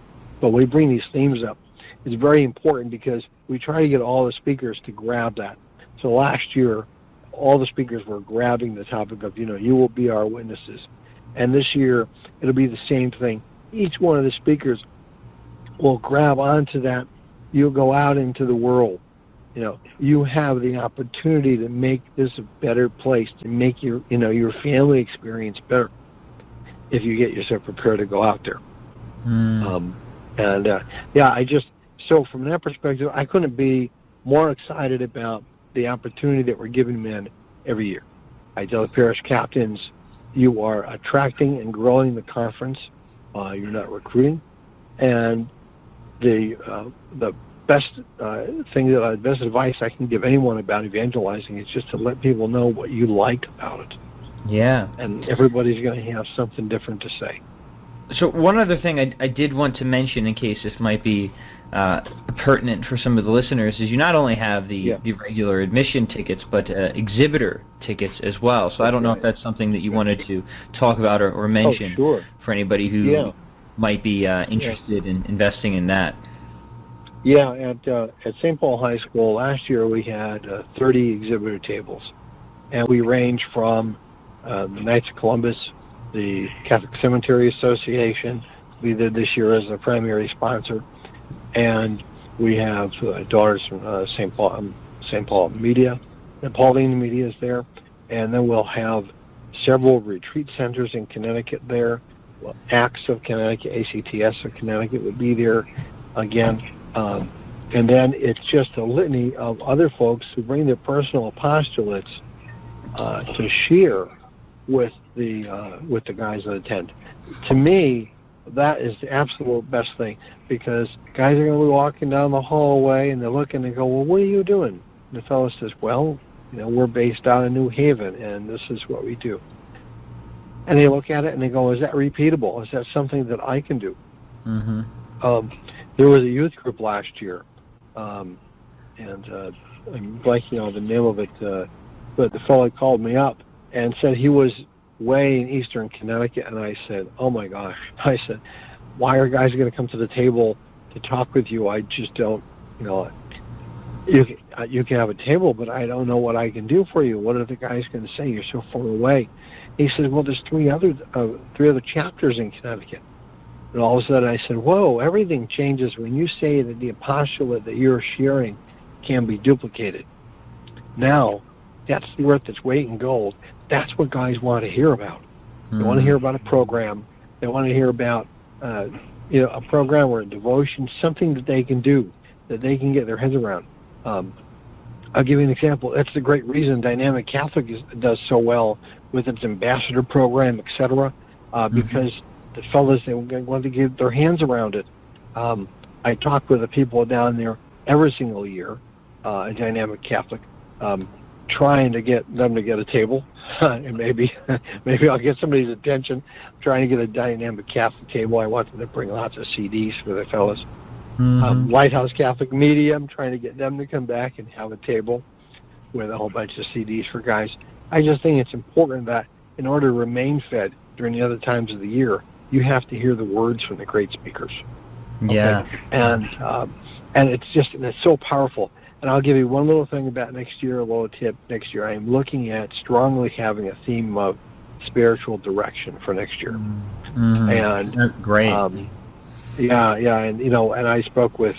S3: but we bring these themes up. It's very important because we try to get all the speakers to grab that. So last year, all the speakers were grabbing the topic of, you will be our witnesses. And this year, it'll be the same thing. Each one of the speakers will grab onto that. You'll go out into the world. You have the opportunity to make this a better place, to make your family experience better if you get yourself prepared to go out there. So from that perspective, I couldn't be more excited about the opportunity that we're giving men every year. I tell the parish captains, you are attracting and growing the conference. You're not recruiting. And the best best advice I can give anyone about evangelizing is just to let people know what you like about it.
S2: Yeah.
S3: And everybody's going to have something different to say.
S2: So one other thing I did want to mention, in case this might be pertinent for some of the listeners, is you not only have the regular admission tickets, but exhibitor tickets as well. So I don't know if that's something that you wanted to talk about or mention for anybody who might be interested in investing in that.
S3: Yeah, at St. Paul High School last year we had 30 exhibitor tables, and we range from the Knights of Columbus, the Catholic Cemetery Association. We did this year as a primary sponsor, and we have daughters from St. Paul Media, and Pauline Media is there, and then we'll have several retreat centers in Connecticut there. ACTS of Connecticut, ACTS of Connecticut would be there again, and then it's just a litany of other folks who bring their personal apostolates to share with the guys that attend. To me, that is the absolute best thing, because guys are going to be walking down the hallway and they're looking and go, well, what are you doing? And the fellow says, well, we're based out in New Haven and this is what we do. And they look at it and they go, is that repeatable? Is that something that I can do? Mm-hmm. There was a youth group last year, and I'm blanking on the name of it, but the fellow called me up and said he was way in eastern Connecticut, and I said, oh my gosh. I said, why are guys going to come to the table to talk with you? I just don't, you can have a table, but I don't know what I can do for you. What are the guys going to say? You're so far away. He said, well, there's three other chapters in Connecticut. And all of a sudden I said, whoa, everything changes when you say that the apostolate that you're sharing can be duplicated. Now, that's worth its weight in gold. That's what guys want to hear about. They want to hear about a program. They want to hear about a program or a devotion, something that they can do, that they can get their heads around. I'll give you an example. That's the great reason Dynamic Catholic does so well with its ambassador program, etc., because the fellows, they want to get their hands around it. I talk with the people down there every single year, at Dynamic Catholic, trying to get them to get a table, and maybe I'll get somebody's attention. I'm trying to get a Dynamic Catholic table. I want them to bring lots of CDs for the fellas. Lighthouse Catholic Media, I'm trying to get them to come back and have a table with a whole bunch of CDs for guys. I just think it's important that in order to remain fed during the other times of the year, you have to hear the words from the great speakers. Okay?
S2: Yeah.
S3: And it's so powerful. And I'll give you one little thing about next year, a little tip. Next year, I am looking at strongly having a theme of spiritual direction for next year.
S2: Mm-hmm.
S3: And
S2: that's great.
S3: And and I spoke with.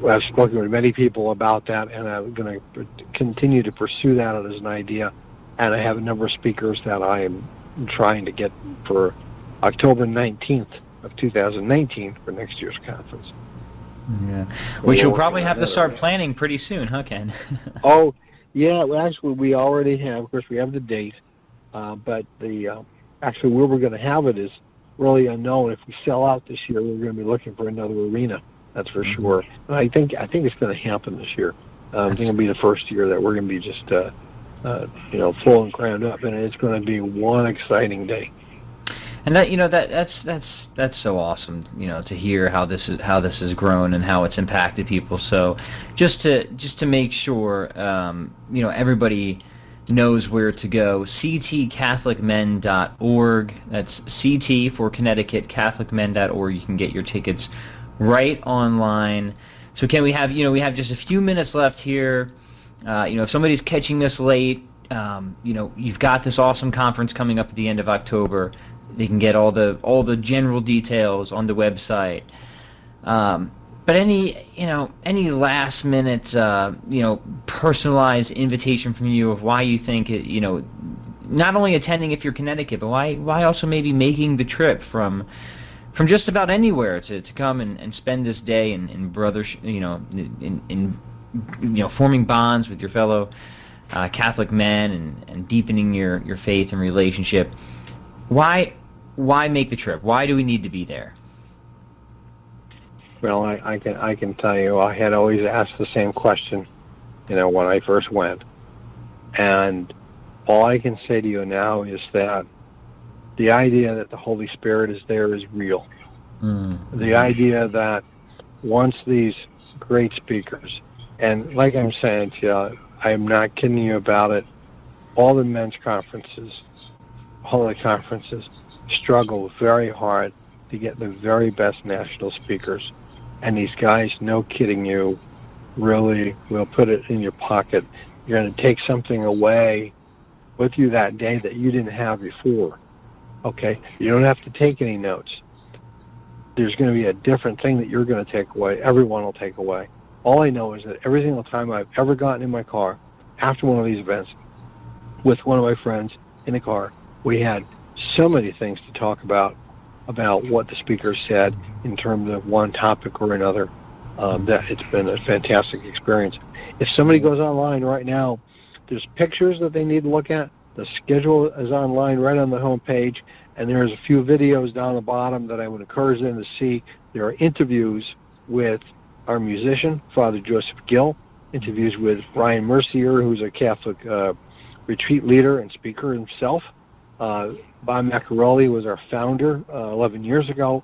S3: I've spoken with many people about that, and I'm going to continue to pursue that as an idea. And I have a number of speakers that I am trying to get for October 19th of 2019 for next year's conference.
S2: Yeah, which you'll probably have to start planning pretty soon, huh, Ken?
S3: Oh, yeah. Well, actually, we already have. Of course, we have the date, but the actually where we're going to have it is really unknown. If we sell out this year, we're going to be looking for another arena. That's for sure. And I think it's going to happen this year. I think it'll be the first year that we're going to be just full and crammed up, and it's going to be one exciting day.
S2: And that's so awesome, to hear how this has grown and how it's impacted people. So just to make sure everybody knows where to go, ctcatholicmen.org. That's CT for Connecticut, CatholicMen.org. You can get your tickets right online. So Ken, we have just a few minutes left here. If somebody's catching this late, you've got this awesome conference coming up at the end of October. They can get all the general details on the website. But any last minute, personalized invitation from you of why you think it, not only attending if you're Connecticut, but why also maybe making the trip from just about anywhere to come and spend this day in forming bonds with your fellow Catholic men and deepening your faith and relationship. Why make the trip? Why do we need to be there?
S3: Well, I can tell you, I had always asked the same question, when I first went, and all I can say to you now is that the idea that the Holy Spirit is there is real. The idea that once these great speakers, and like I'm saying to you, I'm not kidding you about it, all the men's conferences, all the conferences struggle very hard to get the very best national speakers. And these guys, no kidding you, really will put it in your pocket. You're going to take something away with you that day that you didn't have before. Okay? You don't have to take any notes. There's going to be a different thing that you're going to take away. Everyone will take away. All I know is that every single time I've ever gotten in my car after one of these events with one of my friends in the car, we had so many things to talk about what the speakers said in terms of one topic or another, that it's been a fantastic experience. If somebody goes online right now, there's pictures that they need to look at. The schedule is online right on the home page, and there's a few videos down the bottom that I would encourage them to see. There are interviews with our musician, Father Joseph Gill, interviews with Brian Mercier, who's a Catholic retreat leader and speaker himself. Bob Macarelli was our founder 11 years ago,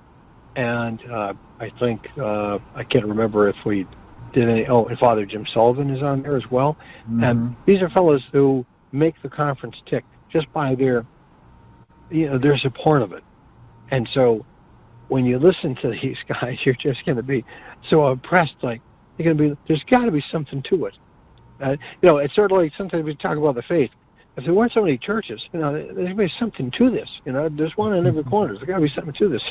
S3: and I think, I can't remember if we did any, and Father Jim Sullivan is on there as well. And these are fellows who make the conference tick just by their support of it. And so when you listen to these guys, you're just going to be so impressed, like, there's got to be something to it. It's sort of like sometimes we talk about the faith. If there weren't so many churches, there's going to be something to this. There's one in every corner. There's got to be something to this.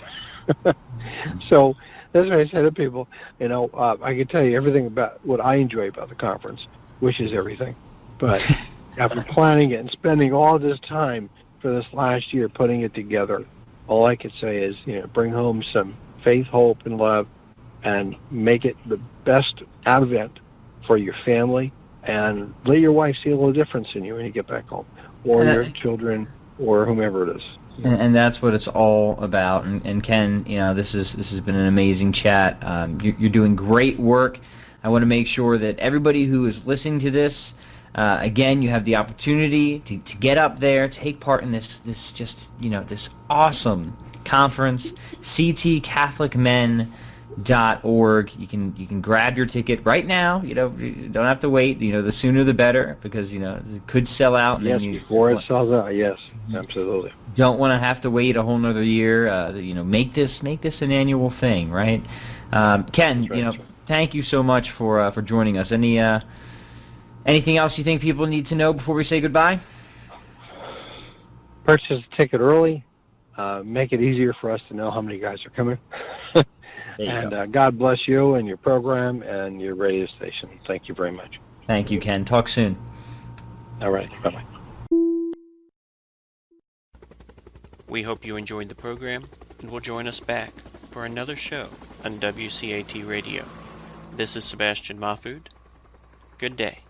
S3: So that's what I say to people. I can tell you everything about what I enjoy about the conference, which is everything. But after planning it and spending all this time for this last year putting it together, all I could say is, bring home some faith, hope, and love, and make it the best event for your family. And let your wife see a little difference in you when you get back home, or your children, or whomever it is.
S2: And that's what it's all about. And Ken, this has been an amazing chat. You're doing great work. I want to make sure that everybody who is listening to this, again, you have the opportunity to get up there, take part in this awesome conference, ctcatholicmen.org. You can grab your ticket right now. You don't have to wait. The sooner the better, because it could sell out. And
S3: yes,
S2: then
S3: before it sells out. Yes, absolutely.
S2: Don't want to have to wait a whole another year. Make this an annual thing, right? Ken,
S3: right.
S2: thank you so much for joining us. Anything else you think people need to know before we say goodbye?
S3: Purchase a ticket early. Make it easier for us to know how many guys are coming. And God bless you and your program and your radio station. Thank you very much.
S2: Thank you, Ken. Talk soon.
S3: All right. Bye-bye.
S1: We hope you enjoyed the program and will join us back for another show on WCAT Radio. This is Sebastian Mahfood. Good day.